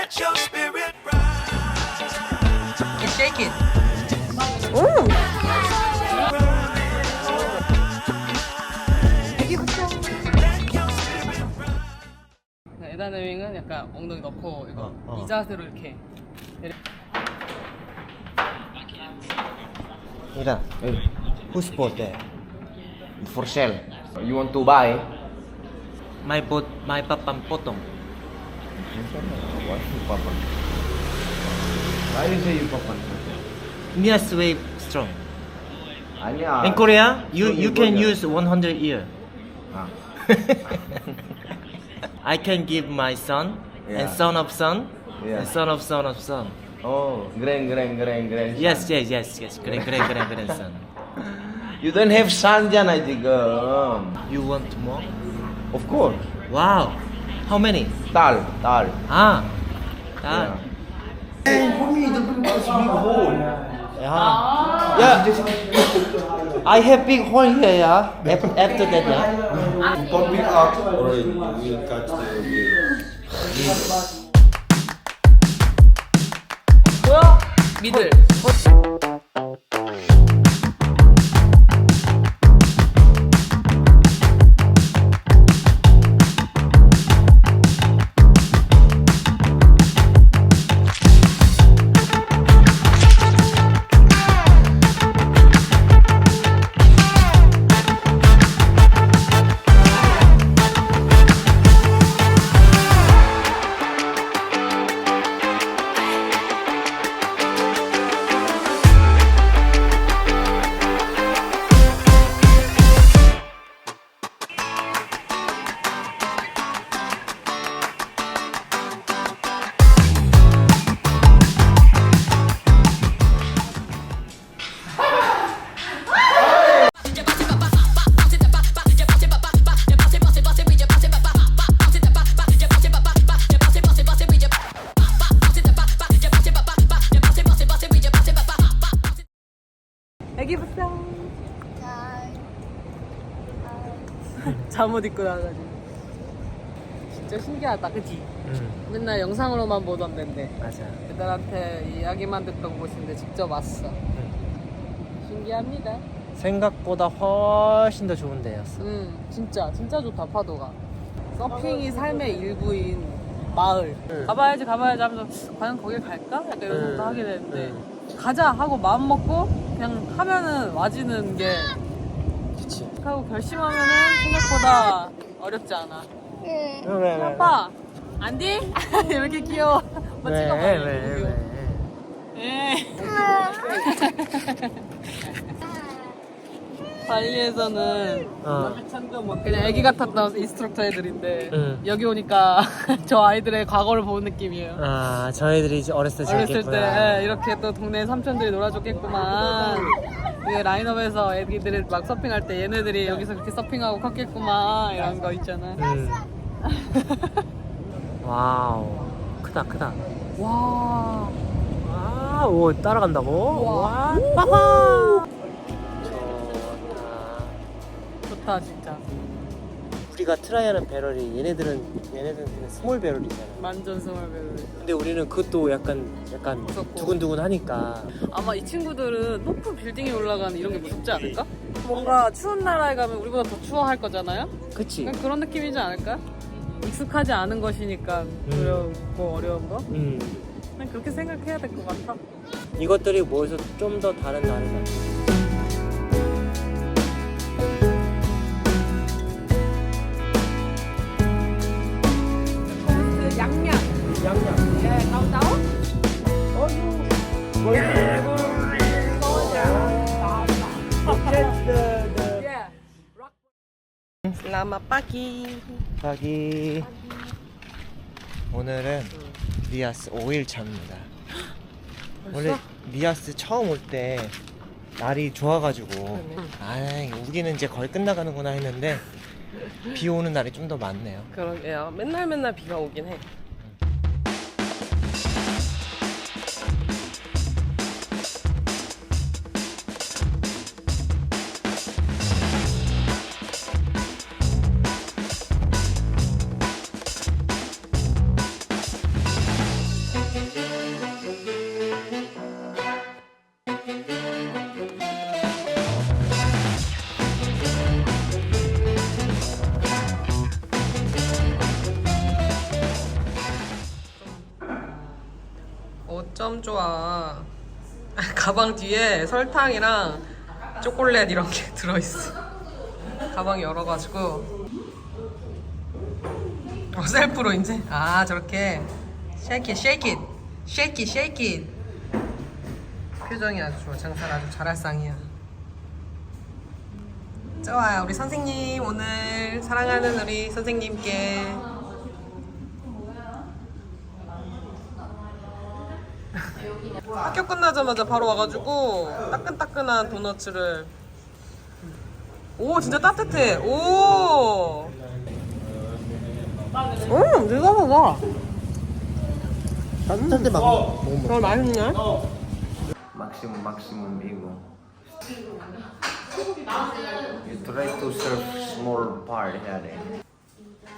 Let your spirit rise. It's shaking. 에다네윙은 약간 엉덩이 넣고 이거 이 자세로 이렇게. Mira, whose boat there? For sale. You want to buy? My boat, my papam potong. What you papan? Why you say you papan? Mia's wave strong. 아니야. In Korea, you 손이 can 뭐냐? use 100 year. 아. I can give my son Yeah. and son of son Yeah. and son of son of son. Oh, grand. Yes. Grandson. You don't have son잖아 지금. You want more? Of course. Wow. How many? 딸. Ah. Ah. Yeah. I have big hole here, yeah. After that, yeah. Don't pick up or you will catch the wheel. 뭐야? 미들. 애기 부상. 잠옷 입고 나와가지고 진짜 신기하다, 그치? 맨날 영상으로만 보던 데인데 맞아. 애들한테 이야기만 듣던 곳인데 직접 왔어. 신기합니다. 생각보다 훨씬 더 좋은 데였어. 진짜 좋다, 파도가. 서핑이 삶의 일부인 마을. 가봐야지 하면서 과연 거길 갈까? 약간 이런 생각 하게 되는데 가자 하고 마음 먹고 그냥 하면은 와지는 게 그치. 하고 결심하면은 생각보다 어렵지 않아. 왜? 아빠 안디? 왜 이렇게 귀여워? 한번 찍어봐. 왜? 예. 발리에서는 그냥 애기 같았던 인스트럭터 애들인데 여기 오니까 저 아이들의 과거를 보는 느낌이에요. 아, 저희들이 이제 어렸을 때 어렸을 재밌겠구나. 때 이렇게 또 동네 삼촌들이 놀아줬겠구만. 이게 라인업에서 애기들이 막 서핑할 때 얘네들이 여기서 그렇게 서핑하고 컸겠구만 이런 거 있잖아. 와우. 크다. 와. 아, 오, 따라간다고? 와. 와. 좋다 진짜. 우리가 트라이하는 배럴이 얘네들은 그냥 스몰 배럴이잖아. 완전 스몰베리. 근데 우리는 그것도 약간 무섭고. 두근두근 하니까. 아마 이 친구들은 높은 빌딩에 올라가는 이런 게 무섭지 않을까? 뭔가 추운 나라에 가면 우리보다 더 추워할 거잖아요? 그치? 그냥 그런 느낌이지 않을까? 익숙하지 않은 것이니까 두렵고 어려운 거? 그냥 그렇게 생각해야 될 것 같아. 이것들이 모여서 좀 더 다른 나라가. 양양. 예, 나오? Selamat pagi. 가기. 오늘은 미아스 5일 차입니다. 원래 미아스 처음 올 때 날이 좋아가지고 우리는 이제 거의 끝나가는구나 했는데 비 오는 날이 좀 더 많네요. 그러게요. 맨날 비가 오긴 해. 어쩜 좋아. 가방 뒤에 설탕이랑 초콜릿 이런 게 들어있어. 가방 열어가지고 셀프로 이제 저렇게 shake it, shake it, shake it, shake it. 표정이 아주 좋아. 장사를 아주 잘할 상이야. 좋아요. 우리 선생님 오늘 사랑하는 우리 선생님께 학교 끝나자마자 바로 와가지고 따끈따끈한 도너츠를. 오 진짜 따뜻해. 오. 느닷하다. 따뜻한데 막 먹으면 정말 맛있네. Maximum ego. You try to serve small part here.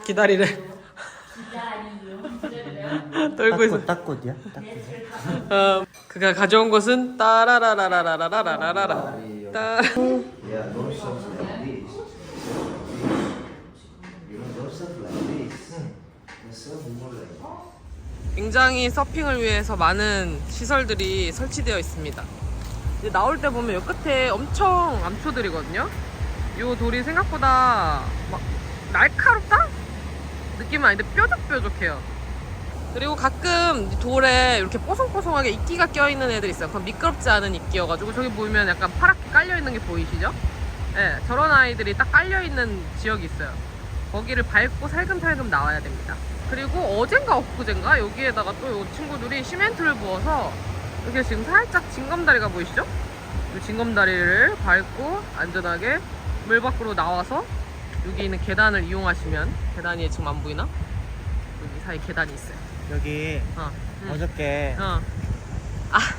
기다리래. 떨고 있어. 딱꽃이야? 딱꽃이야? 그가 가져온 것은 따라라라라라라라라라. 따. Yeah, don't serve like this. You know, don't serve like this. You serve more like this. 굉장히 서핑을 위해서 많은 시설들이 설치되어 있습니다. 이제 나올 때 보면 이 끝에 엄청 암초들이거든요. 이 돌이 생각보다 막 날카롭다? 느낌은 아닌데 뾰족뾰족해요. 그리고 가끔 돌에 이렇게 뽀송뽀송하게 이끼가 껴있는 애들 있어요. 그건 미끄럽지 않은 이끼여가지고 저기 보면 약간 파랗게 깔려있는 게 보이시죠? 네, 저런 아이들이 딱 깔려있는 지역이 있어요. 거기를 밟고 살금살금 나와야 됩니다. 그리고 어젠가 엊그젠가 여기에다가 또 이 친구들이 시멘트를 부어서 이렇게 지금 살짝 징검다리가 보이시죠? 이 징검다리를 밟고 안전하게 물 밖으로 나와서 여기 있는 계단을 이용하시면, 계단이 지금 안 보이나? 여기 사이 계단이 있어요. 여기 어저께 어.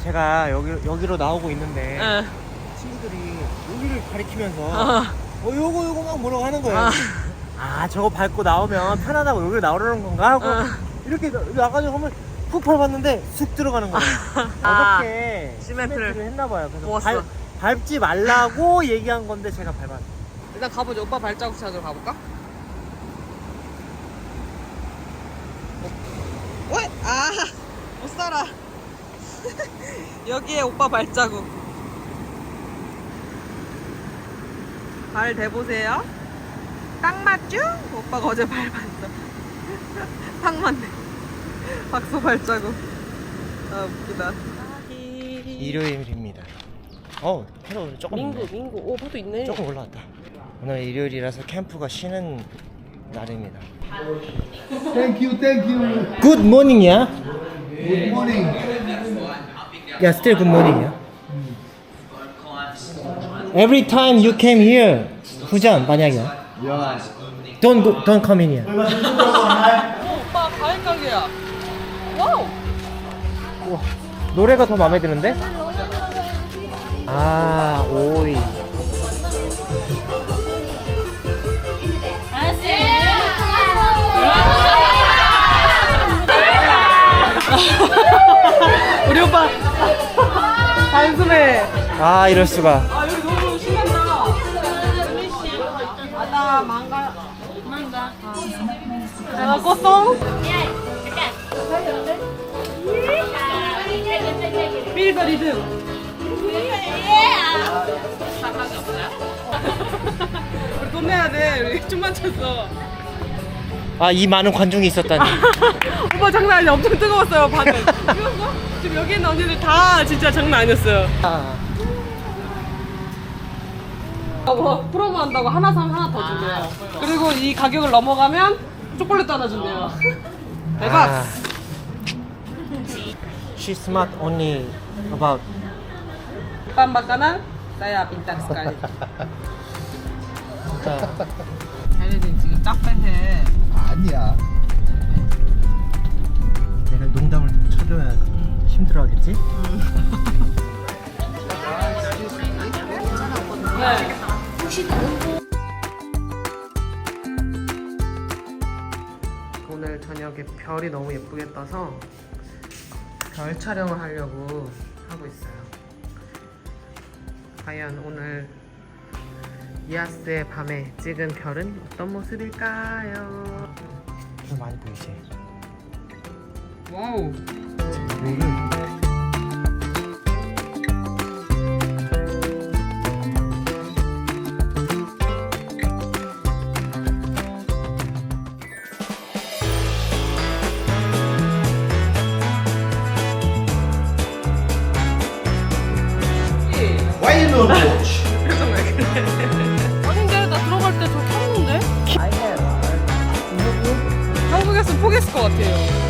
제가 여기로 나오고 있는데 에. 친구들이 여기를 가리키면서 요거 막 뭐라고 하는 거예요. 저거 밟고 나오면 편하다고 여기를 나오려는 건가 하고 이렇게 나가지고 하면 푹 밟았는데 쑥 들어가는 거예요. 어저께 시멘트를 했나봐요. 그래서 부었어. 밟지 말라고 얘기한 건데 제가 밟았어요. 일단 가보자. 오빠 발자국 찾으러 가볼까? 왜? 못 살아. 여기에 오빠 발자국. 발 대보세요. 딱 맞죠? 오빠가 어제 밟았어. 딱 맞네. 박소 발자국. 웃기다. 일요일입니다. 파도 조금 있네. 민구. 오, 파도 있네. 조금 올라왔다. 오늘 일요일이라서 캠프가 쉬는 날입니다. Thank you. Good morning이야? Good morning. Yeah, still good morning이야. Every time you came here, 후전 만약이야. Yeah. Don't come in here. 오빠 과일 가게야. 와우. 우와, 노래가 더 마음에 드는데? 오이. 우리 오빠 단숨에. 이럴 수가. 여기 너무 신난다. 아다 망가. 꽃송. 필더 리듬. 우리 돈 내야 돼. 우리 춤만 췄어. 이 많은 관중이 있었다니. 오빠 장난 아니야. 엄청 뜨거웠어요. 반응. 뜨거웠어? 지금 여기 있는 언니들 다 진짜 장난 아니었어요. 프로모 한다고 하나 사면 하나 더 준대요. 그리고 이 가격을 넘어가면 초콜릿도 하나 준대요. 대박. She's smart only about. 빰바까나 나야 빈딱 스카이. 걔네들 지금 딱배해. 아니야. 내가 농담을 쳐줘야 힘들어하겠지? 네. 오늘 저녁에 별이 너무 예쁘게 떠서 별 촬영을 하려고 하고 있어요. 과연 오늘 이아스의 밤에 찍은 별은 어떤 모습일까요? 좀 많이 보이지? 와우. 여기를 표정 왜 그래? 아니 근데 나 들어갈 때 저 켰는데? 한국에서 포기했을 것 같아요.